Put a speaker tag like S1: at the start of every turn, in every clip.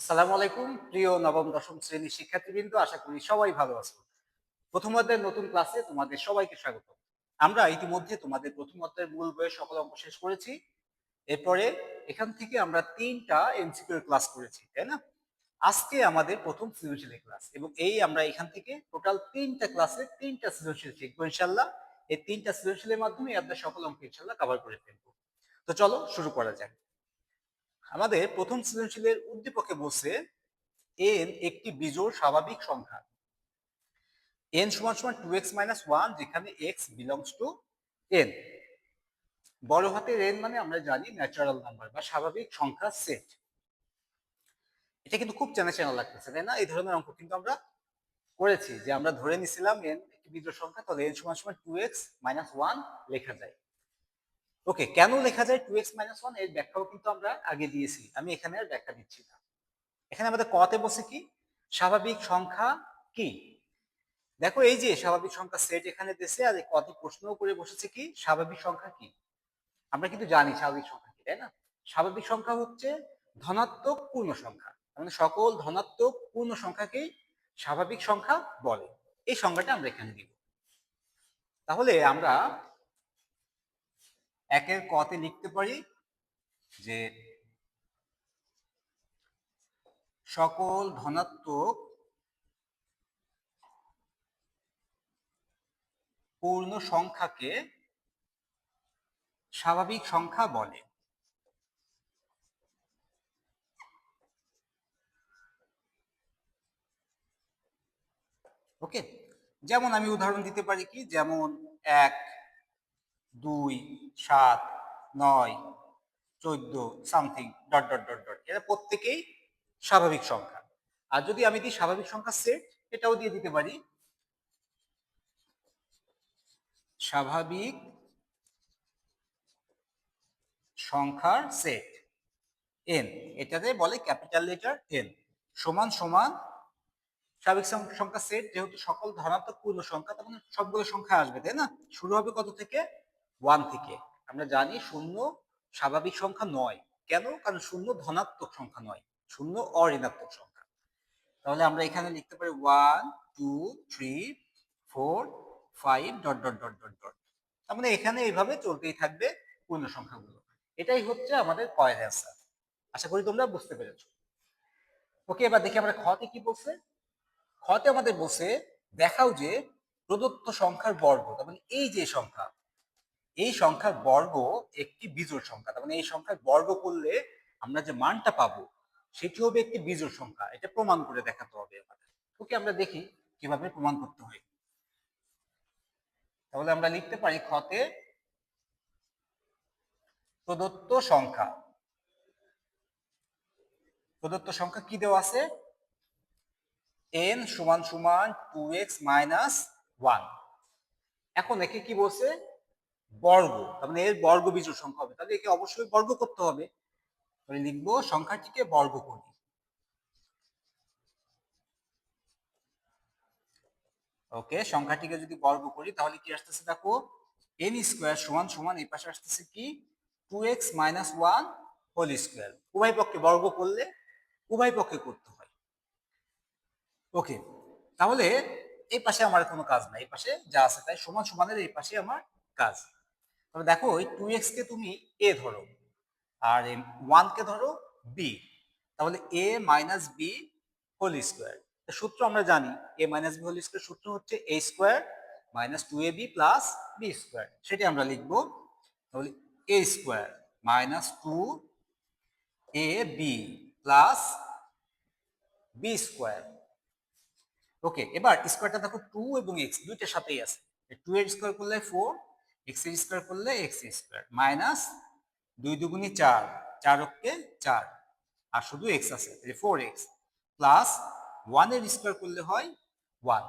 S1: আসসালামু আলাইকুম প্রিয় নবম দশম শ্রেণীর শিক্ষার্থীবৃন্দ, আশা করি সবাই ভালো আছো। প্রথম অধ্যায়ের নতুন ক্লাসে তোমাদের সবাইকে স্বাগত। আমরা ইতিমধ্যে তোমাদের প্রথম অধ্যায়ের মূল বইয়ের সকল অঙ্ক শেষ করেছি। এরপরে এখান থেকে আমরা 3টা এমসিকিউ ক্লাস করেছি, তাই না? আজকে আমাদের প্রথম সৃজনশীলের ক্লাস এবং আমরা এখান থেকে টোটাল 3টা ক্লাসে 3টা সৃজনশীল শিখবো ইনশাআল্লাহ। এই 3টা সৃজনশীলের মাধ্যমে আপনার সকল অঙ্ক ইনশাআল্লাহ কভার করে ফেলবো। তো চলো শুরু করা যাক। আমাদের প্রথম সৃজনশীলের উদ্দীপকে বলছে n একটি বিজোড় স্বাভাবিক সংখ্যা। n সমান সমান 2x মাইনাস 1, যেখানে x বিলংস টু n। বড় হাতের n মানে আমরা জানি ন্যাচারাল নাম্বার বা স্বাভাবিক সংখ্যা সেট। এটা কিন্তু খুব চেনা চেনা লাগতেছে, তাই না? এই ধরনের অঙ্ক কিন্তু আমরা করেছি, যে আমরা ধরে নিছিলাম n একটি বিজোড় সংখ্যা, তাহলে n সমান সমান 2x মাইনাস 1 লেখা যায়। ওকে, কেন লেখা যায় 2x মাইনাস 1 এর ব্যাখ্যাও কিন্তু আমরা আগে দিয়েছি, আমি এখানে আর ব্যাখ্যা দিচ্ছি না। এখানে আমাদের কতে বসে কি স্বাভাবিক সংখ্যা কি। দেখো, এই যে স্বাভাবিক সংখ্যা সেট এখানে দিয়েছে, আর কত প্রশ্ন করে বসেছে কি স্বাভাবিক সংখ্যা কি। আমরা কিন্তু জানি স্বাভাবিক সংখ্যা কি, তাই না? স্বাভাবিক সংখ্যা হচ্ছে ধনাত্মক পূর্ণ সংখ্যা, মানে সকল ধনাত্মক পূর্ণ সংখ্যাকেই স্বাভাবিক সংখ্যা বলে। এই সংজ্ঞাটা আমরা এখানে দিব। তাহলে আমরা একের কতে লিখতে পারি যে সকল ধনাত্মক পূর্ণ সংখ্যাকে স্বাভাবিক সংখ্যা বলে। ওকে, যেমন আমি উদাহরণ দিতে পারি কি, যেমন 1, 2, 7, 9, 14 something dot dot dot dot, এরা প্রত্যেকেই স্বাভাবিক সংখ্যা। আর যদি আমি দিই স্বাভাবিক সংখ্যা সেট, এটাও দিয়ে দিতে পারি স্বাভাবিক সংখ্যার সেট n, এটাতে বলে ক্যাপিটাল লেটার n, সমান সমান স্বাভাবিক সংখ্যা সেট। যেহেতু সকল ধনাত্মক পূর্ণ সংখ্যা, তখন সবগুলো সংখ্যা আসবে, তাই না? শুরু হবে কত থেকে? 1 থেকে। আমরা জানি শূন্য স্বাভাবিক সংখ্যা নয়। কেন? কারণ শূন্য ধনাত্মক সংখ্যা নয়, শূন্য অঋণাত্মক সংখ্যা। তাহলে আমরা এখানে লিখতে পারি 1, 2, 3, 4, 5 dot dot dot dot dot. তার মানে এখানে এইভাবে চলতেই থাকবে পূর্ণ সংখ্যাগুলো। এটাই হচ্ছে আমাদের কয়ের অ্যান্সার। আশা করি তোমরা বুঝতে পেরেছো। ওকে, এবার দেখি আমরা খতে কি বলছে। খতে আমাদের বলছে দেখাও যে প্রদত্ত সংখ্যার বর্গ, তার মানে এই যে সংখ্যা, এই সংখ্যার বর্গ একটি বিজোড় সংখ্যা। তার মানে এই সংখ্যার বর্গ করলে আমরা যে মানটা পাবো সেটি হবে একটি বিজোড় সংখ্যা। এটা প্রমাণ করে দেখাতে হবে আমাদের। ওকে, আমরা দেখি কিভাবে প্রমাণ করতে হয়। তাহলে আমরা লিখতে পারি খতে প্রদত্ত সংখ্যা। প্রদত্ত সংখ্যা কি দেওয়া আছে? n সমান সমান 2x মাইনাস 1। এখন একে কি বলছে? বর্গ, তার মানে এর বর্গ বিজোড় সংখ্যা হবে, তাহলে একে অবশ্যই বর্গ করতে হবে। তাহলে লিখবো সংখ্যাটিকে বর্গ করি। ওকে, সংখ্যাটিকে যদি বর্গ করি তাহলে কি আসতেছে দেখো, n স্কয়ার সমান সমান এই পাশে আসতেছে কি 2x মাইনাস 1 হোল স্কয়ার। উভয় পক্ষে বর্গ করলে উভয় পক্ষে করতে হয়। ওকে, তাহলে এই পাশে আমার কোনো কাজ নাই, এই পাশে যা আছে তাই সমান সমানের এই পাশে আমার কাজ। তবে দেখো ওই 2x কে তুমি a ধরো আর 1 কে ধরো b, তাহলে a minus b whole square. সূত্র আমরা জানি, a minus b whole square সূত্র হচ্ছে a square minus 2ab plus b square. সেটি আমরা লিখবো। তাহলে a square minus 2ab plus b square. Okay, এবার স্কোয়ারটা দেখো 2 এবং x দুইটার সাথেই আছে। 2 এর স্কোয়ার করলে 4, x এর স্কোয়ার করলে x স্কোয়ার মাইনাস 2 দুগুণে 4, 4 অক্ষে 4, আর শুধু x আছে, তাহলে 4x প্লাস 1 এর স্কোয়ার করলে হয় 1।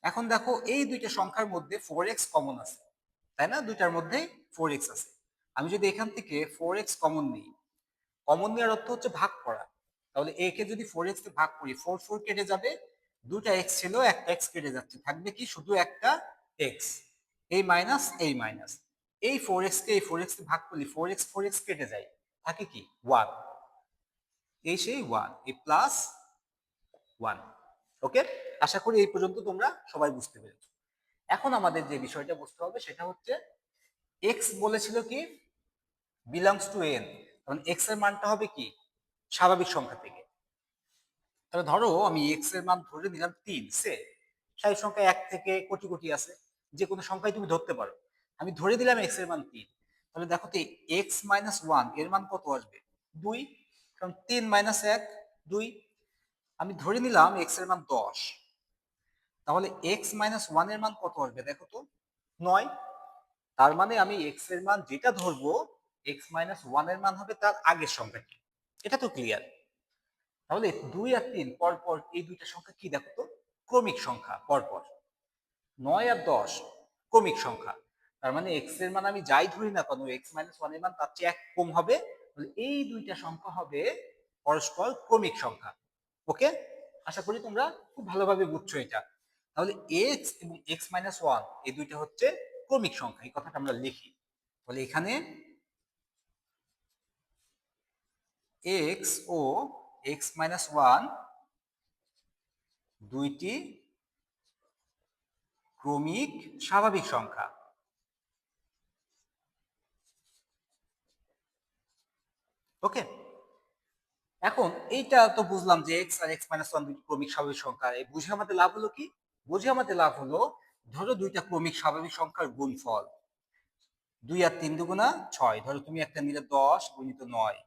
S1: এখন দেখো এই দুইটা সংখ্যার মধ্যে 4x কমন আছে, তাই না? দুইটার মধ্যেই 4x আছে। আমি যদি এখান থেকে 4x কমন নিই, কমন নেওয়ার অর্থ হচ্ছে ভাগ করা। তাহলে a কে যদি 4x কে ভাগ করি, 4 4 কেটে যাবে, দুটা x ছিল একটা x কেটে যাচ্ছে, থাকবে কি শুধু একটা x। এই মাইনাস এই মাইনাস, এই 4x কে এই 4x কে ভাগ করলে 4x 4x কেটে যায়, থাকে কি 1। এই সেই 1, এই প্লাস 1। ওকে, আশা করি এই পর্যন্ত তোমরা সবাই বুঝতে পেরেছো। এখন আমাদের যে বিষয়টা বুঝতে হবে সেটা হচ্ছে এক্স বলেছিল কি বিলংস টু এন, কারণ এক্স এর মানটা হবে কি স্বাভাবিক সংখ্যা থেকে। তাহলে ধরো আমি এক্স এর মান ধরে নিলাম 3, সে স্বাভাবিক সংখ্যা 1 থেকে কোটি কোটি আছে, যে কোনো সংখ্যাই তুমি ধরতে পারো। আমি ধরে দিলাম এক্স এর মান 3, তাহলে দেখো তো এক্স মাইনাস 1 এর মান কত আসবে? 2, কারণ 3 মাইনাস 1 2। আমি ধরে নিলাম এক্স এর মান 10, তাহলে এক্স মাইনাস 1 এর মান কত আসবে দেখো তো? 9। তার মানে আমি এক্স এর মান যেটা ধরবো এক্স মাইনাস 1 এর মান হবে তার আগের সংখ্যাটি। এটা তো ক্লিয়ার। তাহলে 2 আর 3 পর পর এই দুইটা সংখ্যা কি দেখো তো? ক্রমিক সংখ্যা পর পর। 9 আর 10 ক্রমিক সংখ্যা। তার মানে এক্স এর মান আমি যাই ধরি না কেন এক্স মাইনাস 1 এর মান তার চেয়ে 1 কম হবে। তাহলে এই দুইটা সংখ্যা হবে পরস্পর ক্রমিক সংখ্যা। ওকে, আশা করি তোমরা খুব ভালোভাবে বুঝছো এটা। তাহলে এক্স এবং এক্স মাইনাস 1 এই দুইটা হচ্ছে ক্রমিক সংখ্যা, এই কথাটা আমরা লিখি। তাহলে এখানে এক্স ও এক্স মাইনাস 1 দুইটি ক্রমিক স্বাভাবিক সংখ্যা। ওকে, এখন এইটা তো বুঝলাম যে এক্স আর এক্স মাইনাস 1 দুইটি ক্রমিক স্বাভাবিক সংখ্যা। এই বুঝে আমাদের লাভ হলো কি? বুঝে আমাদের লাভ হলো ধরো দুইটা ক্রমিক স্বাভাবিক সংখ্যার গুণফল 2 আর 3 দুগুণা 6। ধরো তুমি একটা নিলে 10 গুণিত 9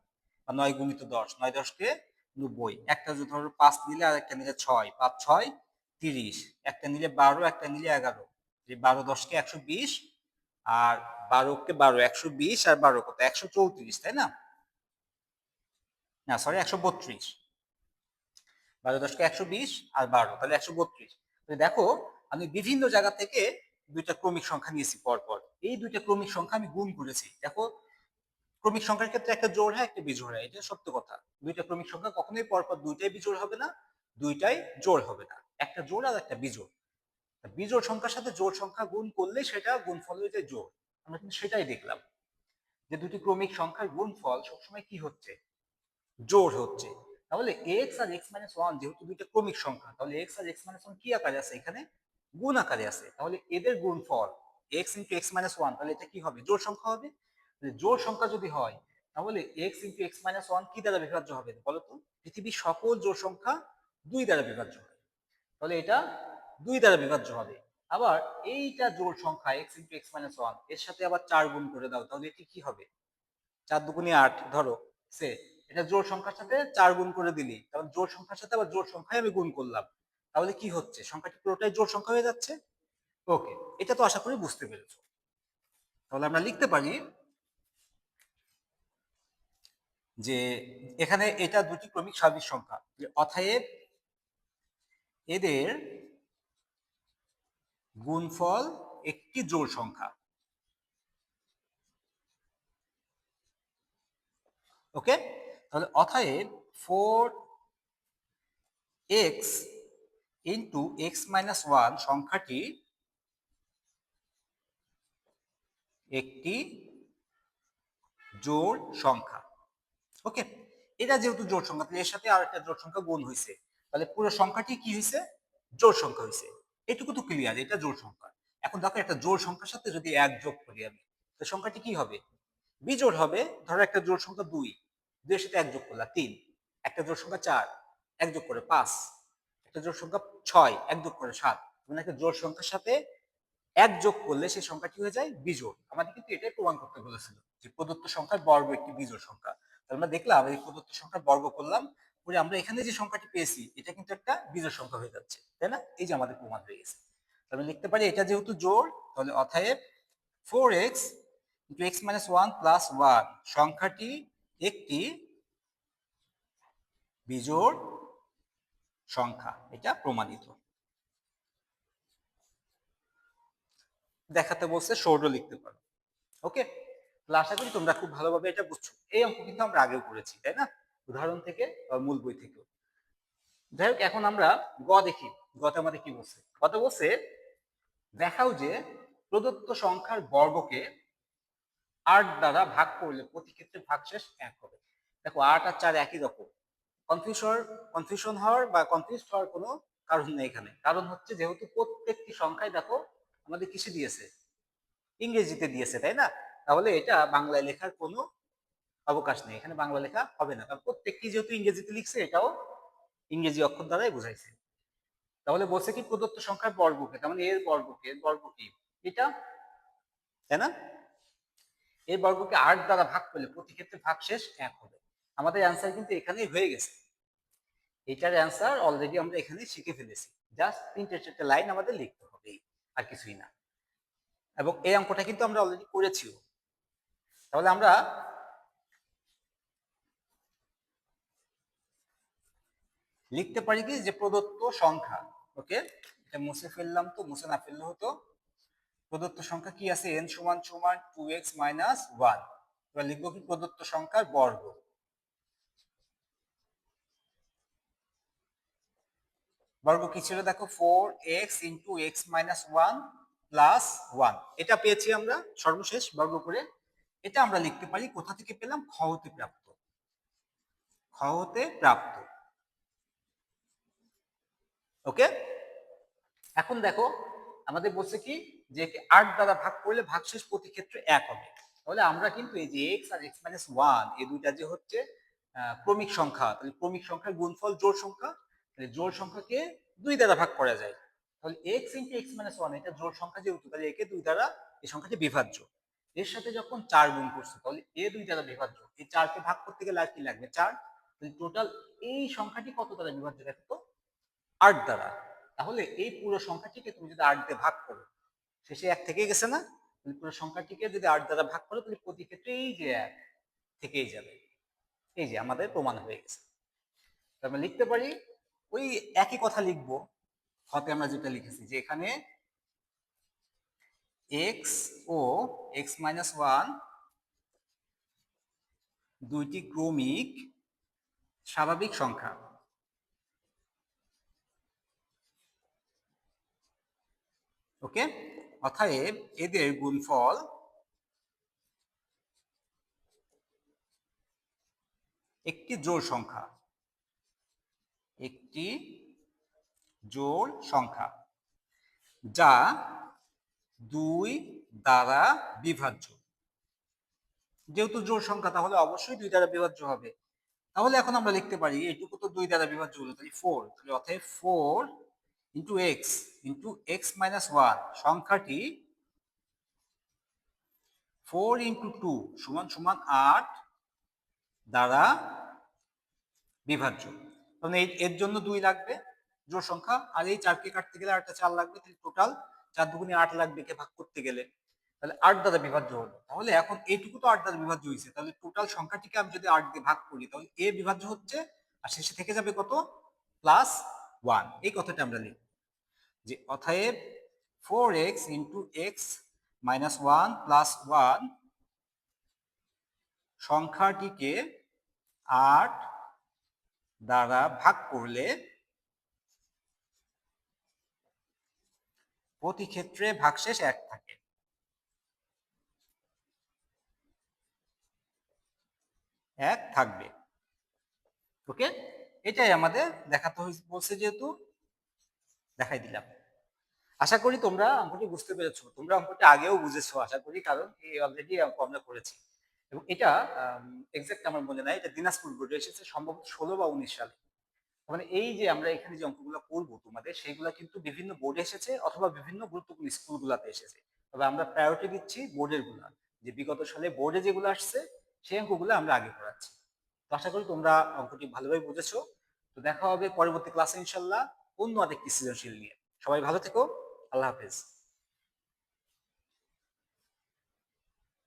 S1: বা 9 গুণিত 10, 9 10 কে 90। একটা যদি ধরো 5 নিলে আর একটা নিলে 6, 5 6 30। একটা নিলে 12, একটা নিলে 11, যে 12 10 কে 120 আর 12 কে 12, 120 আর 12 কত 134, তাই না? না সরি 132। 12 10 কে 120 আর 12 তাহলে 132। দেখো আমি বিভিন্ন জায়গা থেকে দুইটা ক্রমিক সংখ্যা নিয়েছি পরপর, এই দুইটা ক্রমিক সংখ্যা আমি গুণ করেছি। দেখো ক্রমিক সংখ্যার ক্ষেত্রে একটা জোড় হয় একটা বিজোড় হয়, এটা সত্য কথা। দুইটা ক্রমিক সংখ্যা কখনোই পরপর দুইটাই বিজোড় হবে না, দুইটাই জোড় হবে না, একটা জোড় আর একটা বিজোড়। বিজোড় সংখ্যার সাথে জোড় সংখ্যা গুণ করলে সেটা গুণফল হয়ে যায় জোড়। আমরা কিন্তু সেটাই দেখলাম যে দুটি ক্রমিক সংখ্যার গুণফল সবসময় কি হচ্ছে? জোড় হচ্ছে। তাহলে এক্স আর এক্স মাইনাস 1 যেহেতু দুইটা ক্রমিক সংখ্যা, তাহলে এক্স আর এক্স মাইনাস 1 কি আকারে আছে? এখানে গুণ আকারে আছে। তাহলে এদের গুণফল এক্স ইন্টু এক্স মাইনাস 1, তাহলে এটা কি হবে? জোড় সংখ্যা হবে। জোড় সংখ্যা যদি হয় তাহলে এক্স ইন্টু এক্স মাইনাস 1 কি দ্বারা বিভাজ্য হবে বলো তো? পৃথিবীর সকল জোড় সংখ্যা 2 দ্বারা বিভাজ্য হয়, তাহলে এটা 2 দ্বারা বিভাজ্য হবে। আবার এইটা জোড় সংখ্যা এক্স ইন্টু এক্স মাইনাস 1 এর সাথে আবার 4 গুণ করে দাও, তাহলে এটি কি হবে? 4 দুগুণে 8 ধরো, সে এটা জোড় সংখ্যার সাথে 4 গুণ করে দিলি, তাহলে জোড় সংখ্যার সাথে আবার জোড় সংখ্যায় আমি গুণ করলাম, তাহলে কি হচ্ছে? সংখ্যাটি পুরোটাই জোড় সংখ্যা হয়ে যাচ্ছে। ওকে, এটা তো আশা করি বুঝতে পেরেছো। তাহলে আমরা লিখতে পারি যে এখানে এটা দুটি ক্রমিক স্বাভাবিক সংখ্যা, অতএব এদের গুণফল একটি জোড় সংখ্যা। ওকে, তাহলে অতএব 4x ইন্টু এক্স মাইনাস 1 সংখ্যাটি একটি জোড় সংখ্যা। ওকে, এটা যেহেতু জোড় সংখ্যা তাহলে এর সাথে আর একটা জোড় সংখ্যা গুণ হয়েছে, তাহলে পুরো সংখ্যাটি কি হয়েছে? জোড় সংখ্যা হয়েছে। এটুকু তো ক্লিয়ার, এটা জোড় সংখ্যা। এখন দেখো একটা জোড় সংখ্যার সাথে যদি 1 যোগ করি আমি, তো সংখ্যাটি কি হবে? বিজোড় হবে। ধরো একটা জোড় সংখ্যা 2, 2 এর সাথে 1 যোগ করলা 3, একটা জোড় সংখ্যা 4, 1 যোগ করে 5, একটা জোড় সংখ্যা 6, 1 যোগ করে 7। মানে একটা জোড় সংখ্যার সাথে 1 যোগ করলে সেই সংখ্যাটি হয়ে যায় বিজোড়। আমাদের কিন্তু এটাই প্রমাণ করতে বলেছিল যে প্রদত্ত সংখ্যার বর্গ একটি বিজোড় সংখ্যা। আমরা দেখলাম এই প্রদত্ত সংখ্যার বর্গ করলাম, পরে আমরা এখানে যে সংখ্যাটি পেয়েছি এটা কিন্তু একটা বিজোড় সংখ্যা হয়ে যাচ্ছে, তাই না? এই যে আমাদের প্রমাণ হয়ে গেছে। তাহলে লিখতে পারি এটা যেহেতু জোড়, তাহলে অতএব 4x into x minus 1 plus 1 সংখ্যাটি একটি বিজোড় সংখ্যা, এটা প্রমাণিত। দেখাতে বলছে সৌর লিখতে পারো। ওকে, তাহলে আশা করি তোমরা খুব ভালোভাবে এটা বুঝছো। এই অঙ্ক কিন্তু আমরা আগেও করেছি, তাই না? উদাহরণ থেকে বা মূল বই থেকেও। যাই হোক, এখন আমরা গ দেখি। গতে আমাদের কি বলছে? গতে বলছে দেখাও যে প্রদত্ত সংখ্যার বর্গকে 8 দ্বারা ভাগ করলে প্রতি ক্ষেত্রে ভাগশেষ 1 হবে। দেখো 8 আর 4 একই রকম, কনফিউশন হওয়ার বা কনফিউজ হওয়ার কোনো কারণ নেই এখানে। কারণ হচ্ছে যেহেতু প্রত্যেকটি সংখ্যায় দেখো আমাদের কিসে দিয়েছে, ইংরেজিতে দিয়েছে, তাই না? তাহলে এটা বাংলায় লেখার কোনো অবকাশ নেই, এখানে বাংলা লেখা হবে না, কারণ প্রত্যেকটি যেহেতু ইংরেজিতে লিখছে এটাও ইংরেজি অক্ষর দ্বারাই বোঝাইছে। তাহলে বলছে কি প্রদত্ত সংখ্যার বর্গকে, তার মানে এর বর্গকে, এর বর্গ কি এটা, তাই না? এর বর্গকে ৮ দ্বারা ভাগ করলে প্রতি ক্ষেত্রে ভাগশেষ ১ হবে। আমাদের অ্যান্সার কিন্তু এখানেই হয়ে গেছে, এটার অ্যান্সার অলরেডি আমরা এখানে শিখে ফেলেছি। জাস্ট ৩-৪টা লাইন আমাদের লিখতে হবে, আর কিছুই না। এবং এই অঙ্কটা কিন্তু আমরা অলরেডি করেছিও। তাহলে আমরা লিখতে পারি কি যে প্রদত্ত সংখ্যা, ওকে এটা মুছে ফেললাম, তো মুছে না ফেললে হতো। প্রদত্ত সংখ্যা কি আছে, n সমান সমান 2x - 1। এবার লিখবো কি প্রদত্ত সংখ্যার বর্গ। বর্গ কি ছিল দেখো, 4x * x - 1 + 1, এটা পেয়েছি আমরা সর্বশেষ বর্গ করে। এটা আমরা লিখতে পারি কোথা থেকে পেলাম, খ হতে প্রাপ্ত, খ হতে প্রাপ্ত। ওকে, এখন দেখো আমাদের বলছে কি যে ৮ দ্বারা ভাগ করলে ভাগশেষ প্রতি ক্ষেত্রে ১ হবে। তাহলে আমরা কিন্তু এই যে x আর x - 1 এই দুইটা যে হচ্ছে ক্রমিক সংখ্যা, তাহলে ক্রমিক সংখ্যার গুণফল জোড় সংখ্যা, তাহলে জোড় সংখ্যাকে ২ দ্বারা ভাগ করা যায়। তাহলে x * x - 1 এটা জোড় সংখ্যা যেহেতু, তাহলে একে ২ দ্বারা, এই সংখ্যাটি বিভাজ্য। এর সাথে যখন ৪ গুণ করছে তাহলে এ ২ দ্বারা বিভাজ্য, এই ৪ কে ভাগ করতে গেলে আর কি লাগবে ৪। তাহলে টোটাল এই সংখ্যাটি কত দ্বারা বিভাজ্য দেখো তো, ৮ দ্বারা। তাহলে এই পুরো সংখ্যাটিকে তুমি যদি ৮ দিয়ে ভাগ করো, শেষে ১ থেকেই গেছে না, তাহলে পুরো সংখ্যাটিকে যদি ৮ দ্বারা ভাগ করো তাহলে প্রতি ক্ষেত্রে এই যে ১ থেকেই যাবে। এই যে আমাদের প্রমাণ হয়ে গেছে। আমরা লিখতে পারি ওই একই কথা লিখবো, হতে আমরা যেটা লিখেছি যে এখানে x ও x - 1 দুইটি ক্রমিক স্বাভাবিক সংখ্যা। ওকে, অতএব এদের গুণফল একটি জোড় সংখ্যা, একটি জোড় সংখ্যা যা ২ দ্বারা বিভাজ্য। যেহেতু জোড় সংখ্যা তাহলে অবশ্যই ২ দ্বারা বিভাজ্য হবে। তাহলে এখন আমরা লিখতে পারি এটুকু তো ২ দ্বারা বিভাজ্য হলো, তাহলে 4, তাহলে অতএব 4 * x * x - 1 সংখ্যাটি 4 * 2 = 8 দ্বারা বিভাজ্য। কারণ এর জন্য ২ লাগবে জোড় সংখ্যা, আর এই ৪ কে কাটতে গেলে আরেকটা ৪ লাগবে, তাহলে টোটাল ৪ দুগুণে ৮ লাগবে একে ভাগ করতে গেলে, তাহলে ৮ দ্বারা বিভাজ্য হলো। তাহলে এখন এইটুকু তো ৮ দ্বারা বিভাজ্য হয়েছে, তাহলে টোটাল সংখ্যাটিকে আমি যদি ৮ দিয়ে ভাগ করি তাহলে এ বিভাজ্য হচ্ছে, আর শেষে থেকে যাবে কত, +1। এই কথাটা আমরা লিখব যে অতএব 4x * x - 1 + 1 সংখ্যাটিকে ৮ দ্বারা ভাগ করলে প্রতি ক্ষেত্রে ভাগশেষ ১ থাকে। ১ থাকবে। ওকে, এটাই আমাদের দেখাতে বলছে, যেহেতু দেখাই দিলাম। আশা করি তোমরা অঙ্কটি বুঝতে পেরেছো, তোমরা অঙ্কটি আগেও বুঝেছো আশা করি, কারণ এই অলরেডি অঙ্ক আমরা করেছি। এবং এটা এক্সাক্ট আমার মনে নাই, এটা দিনাজপুর বোর্ডে এসেছে সম্ভবত 16 বা 19 সালে। মানে এই যে আমরা এখানে যে অঙ্কগুলো করবো তোমাদের, সেইগুলা কিন্তু বিভিন্ন বোর্ডে এসেছে অথবা বিভিন্ন গুরুত্বপূর্ণ স্কুলগুলোতে এসেছে। তবে আমরা প্রায়োরিটি দিচ্ছি বোর্ডের গুলা, যে বিগত সালে বোর্ডে যেগুলো আসছে সেই অঙ্কগুলো আমরা আগে করাচ্ছি। তো আশা করি তোমরা অঙ্কটি ভালোভাবে বুঝেছো। তো দেখা হবে পরবর্তী ক্লাসে ইনশাল্লাহ অন্য আরেকটি সৃজনশীল নিয়ে। সবাই ভালো থেকো, আল্লাহ হাফেজ।